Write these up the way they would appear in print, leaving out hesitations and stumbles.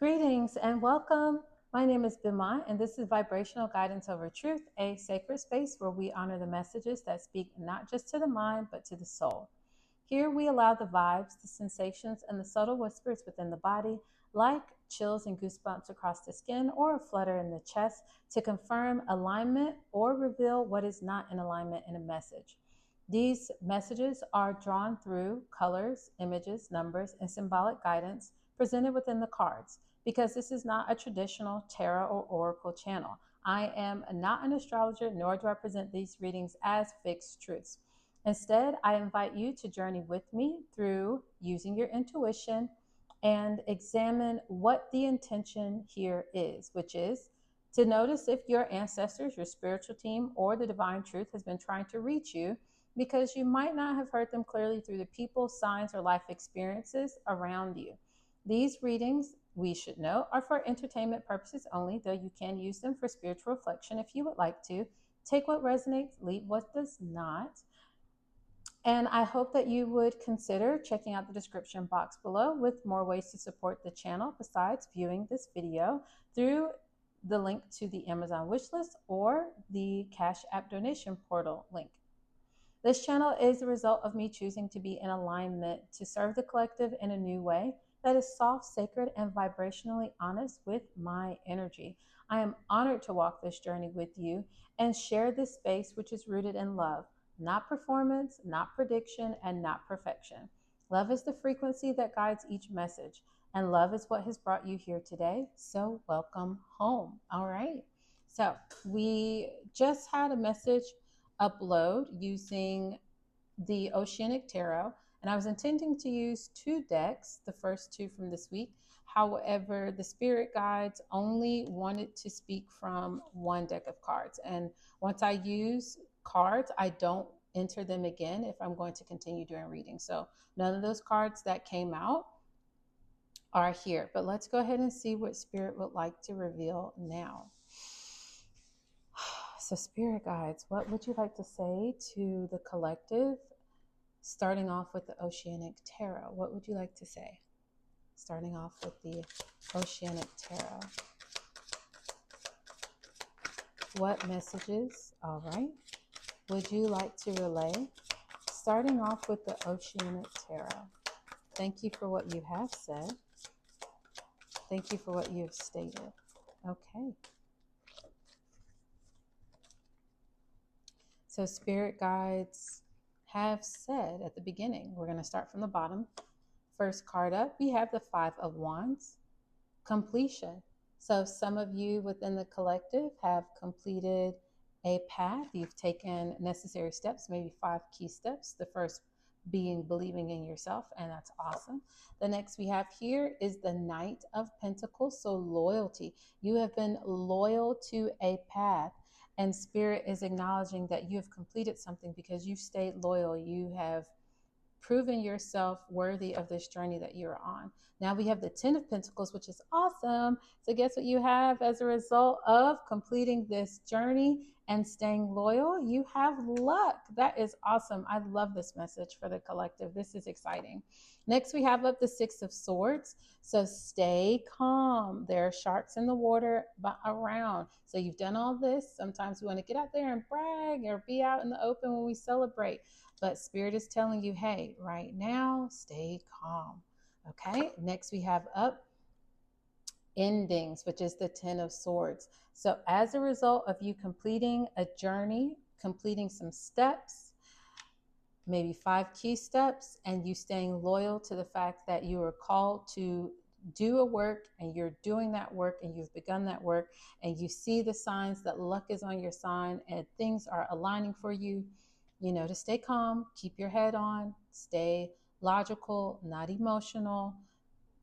Greetings and welcome. My name is Beaumont, and this is Vibrational Guidance Over Truth, a sacred space where we honor the messages that speak not just to the mind, but to the soul. Here we allow the vibes, the sensations, and the subtle whispers within the body, like chills and goosebumps across the skin or a flutter in the chest, to confirm alignment or reveal what is not in alignment in a message. These messages are drawn through colors, images, numbers, and symbolic guidance presented within the cards, because this is not a traditional tarot or oracle channel. I am not an astrologer, nor do I present these readings as fixed truths. Instead, I invite you to journey with me through using your intuition and examine what the intention here is, which is to notice if your ancestors, your spiritual team, or the divine truth has been trying to reach you, because you might not have heard them clearly through the people, signs, or life experiences around you. These readings, we should know, are for entertainment purposes only, though you can use them for spiritual reflection if you would like to. Take what resonates, leave what does not. And I hope that you would consider checking out the description box below with more ways to support the channel besides viewing this video through the link to the Amazon wishlist or the Cash App donation portal link. This channel is the result of me choosing to be in alignment to serve the collective in a new way that is soft, sacred, and vibrationally honest with my energy. I am honored to walk this journey with you and share this space which is rooted in love, not performance, not prediction, and not perfection. Love is the frequency that guides each message, and love is what has brought you here today. So welcome home. All right. So we just had a message upload using the Oceanic Tarot, and I was intending to use two decks, the first two from this week. However, the spirit guides only wanted to speak from one deck of cards, and once I use cards, I don't enter them again if I'm going to continue doing readings. So none of those cards that came out are here, but let's go ahead and see what spirit would like to reveal now. So spirit guides, what would you like to say to the collective, starting off with the Oceanic Tarot? What would you like to say? Starting off with the Oceanic Tarot. What messages, all right, would you like to relay? Starting off with the Oceanic Tarot. Thank you for what you have said. Thank you for what you have stated. Okay. So spirit guides have said at the beginning, we're going to start from the bottom. First card up, we have the Five of Wands, completion. So some of you within the collective have completed a path. You've taken necessary steps, maybe 5 key steps. The first being believing in yourself, and that's awesome. The next we have here is the Knight of Pentacles, so loyalty. You have been loyal to a path, and spirit is acknowledging that you have completed something because you've stayed loyal. You have proven yourself worthy of this journey that you're on. Now we have the Ten of Pentacles, which is awesome. So guess what you have as a result of completing this journey and staying loyal? You have luck. That is awesome. I love this message for the collective. This is exciting. Next, we have up the Six of Swords. So stay calm. There are sharks in the water around. So you've done all this. Sometimes we want to get out there and brag or be out in the open when we celebrate. But spirit is telling you, hey, right now, stay calm. Okay. Next, we have up endings, which is the Ten of Swords. So as a result of you completing a journey, completing some steps, maybe 5 key steps, and you staying loyal to the fact that you are called to do a work, and you're doing that work, and you've begun that work, and you see the signs that luck is on your sign and things are aligning for you, you know, to stay calm, keep your head on, stay logical, not emotional,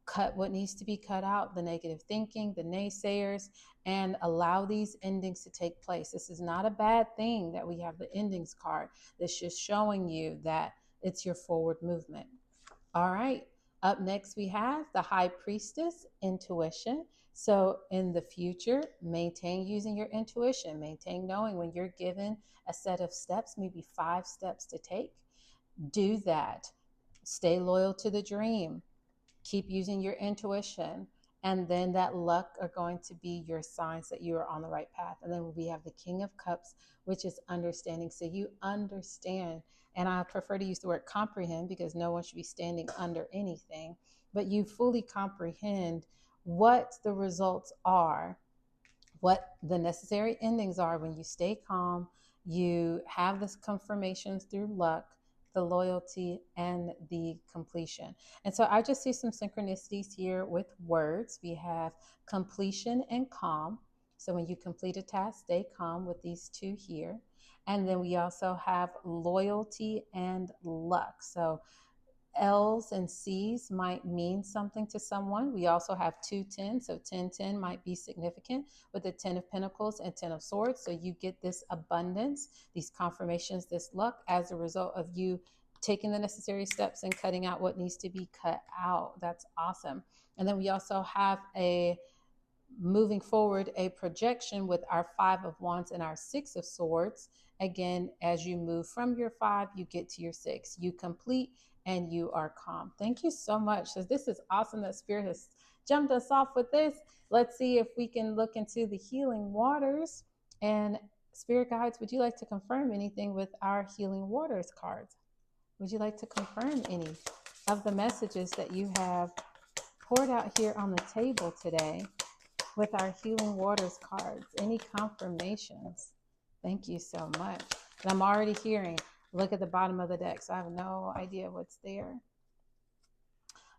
cut what needs to be cut out, the negative thinking, the naysayers, and allow these endings to take place. This is not a bad thing that we have the endings card. This is showing you that it's your forward movement. All right. Up next, we have the High Priestess, intuition. So in the future, maintain using your intuition, maintain knowing when you're given a set of steps, maybe 5 steps to take. Do that. Stay loyal to the dream. Keep using your intuition And then that luck are going to be your signs that you are on the right path. And then we have the King of Cups, which is understanding. So you understand, and I prefer to use the word comprehend because no one should be standing under anything, but you fully comprehend what the results are, what the necessary endings are when you stay calm. You have this confirmations through luck, the loyalty, and the completion. And so I just see some synchronicities here with words. We have completion and calm. So when you complete a task, stay calm with these two here. And then we also have loyalty and luck. So L's and C's might mean something to someone. We also have 210, so 1010 might be significant with the 10 of Pentacles and 10 of Swords. So you get this abundance, these confirmations, this luck as a result of you taking the necessary steps and cutting out what needs to be cut out. That's awesome. And then we also have a moving forward, a projection with our 5 of Wands and our 6 of Swords. Again, as you move from your 5, you get to your 6. You complete and you are calm. Thank you so much. So this is awesome that Spirit has jumped us off with this. Let's see if we can look into the healing waters. And Spirit guides, would you like to confirm anything with our healing waters cards? Would you like to confirm any of the messages that you have poured out here on the table today with our healing waters cards? Any confirmations? Thank you so much. And I'm already hearing, look at the bottom of the deck. So I have no idea what's there.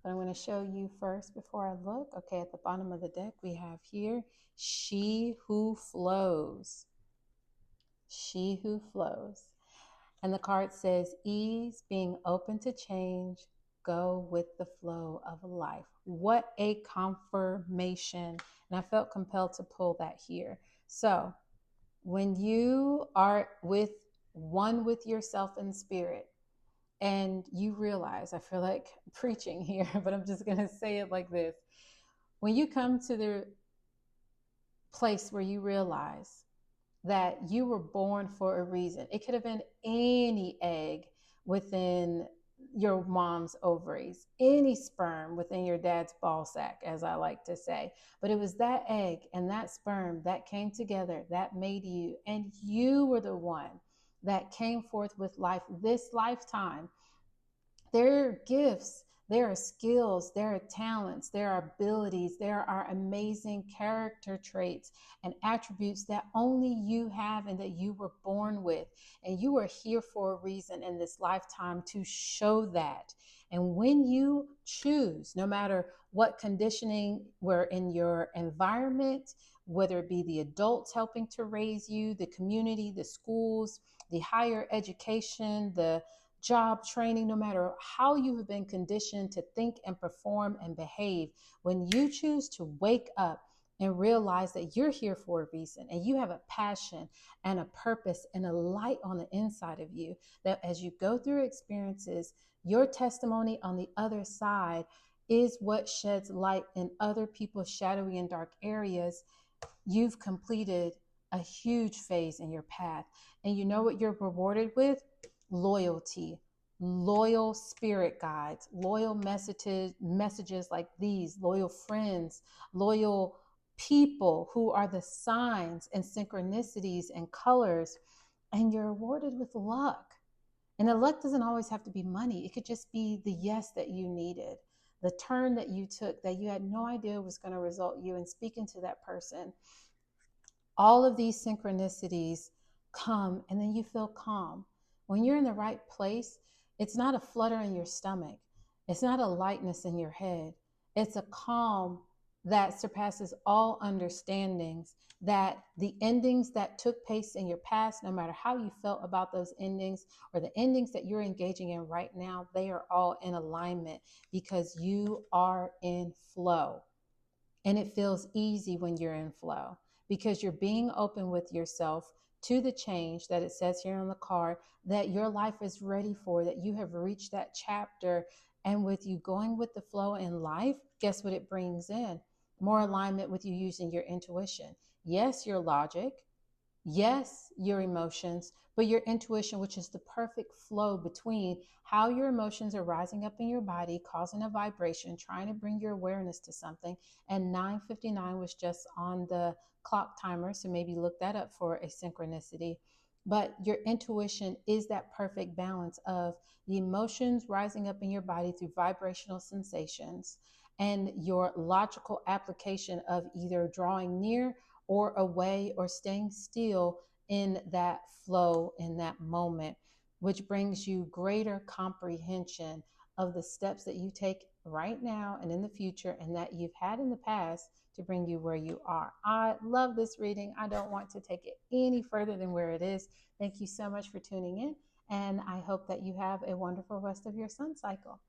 But I'm going to show you first before I look. Okay, at the bottom of the deck, we have here, she who flows. She who flows. And the card says, ease, being open to change, go with the flow of life. What a confirmation. And I felt compelled to pull that here. So when you are with one with yourself in spirit, and you realize, I feel like preaching here, but I'm just going to say it like this. When you come to the place where you realize that you were born for a reason, it could have been any egg within your mom's ovaries, any sperm within your dad's ball sack, as I like to say. But it was that egg and that sperm that came together, that made you, and you were the one that came forth with life this lifetime. There are gifts, there are skills, there are talents, there are abilities, there are amazing character traits and attributes that only you have and that you were born with. And you are here for a reason in this lifetime to show that. And when you choose, no matter what conditioning were in your environment, whether it be the adults helping to raise you, the community, the schools, the higher education, the job training, no matter how you have been conditioned to think and perform and behave, when you choose to wake up and realize that you're here for a reason and you have a passion and a purpose and a light on the inside of you, that as you go through experiences, your testimony on the other side is what sheds light in other people's shadowy and dark areas. You've completed a huge phase in your path. And you know what you're rewarded with? Loyalty, loyal spirit guides, loyal messages like these, loyal friends, loyal people who are the signs and synchronicities and colors. And you're rewarded with luck. And the luck doesn't always have to be money. It could just be the yes that you needed, the turn that you took that you had no idea was going to result you in speaking to that person. All of these synchronicities come and then you feel calm. When you're in the right place, it's not a flutter in your stomach. It's not a lightness in your head. It's a calm that surpasses all understandings, that the endings that took place in your past, no matter how you felt about those endings or the endings that you're engaging in right now, they are all in alignment because you are in flow. And it feels easy when you're in flow because you're being open with yourself to the change that it says here on the card that your life is ready for, that you have reached that chapter. And with you going with the flow in life, guess what it brings in? More alignment with you using your intuition. Yes, your logic. Yes, your emotions, but your intuition, which is the perfect flow between how your emotions are rising up in your body, causing a vibration, trying to bring your awareness to something. And 9:59 was just on the clock timer, so maybe look that up for a synchronicity. But your intuition is that perfect balance of the emotions rising up in your body through vibrational sensations and your logical application of either drawing near or away or staying still in that flow, in that moment, which brings you greater comprehension of the steps that you take right now and in the future and that you've had in the past to bring you where you are. I love this reading. I don't want to take it any further than where it is. Thank you so much for tuning in, and I hope that you have a wonderful rest of your sun cycle.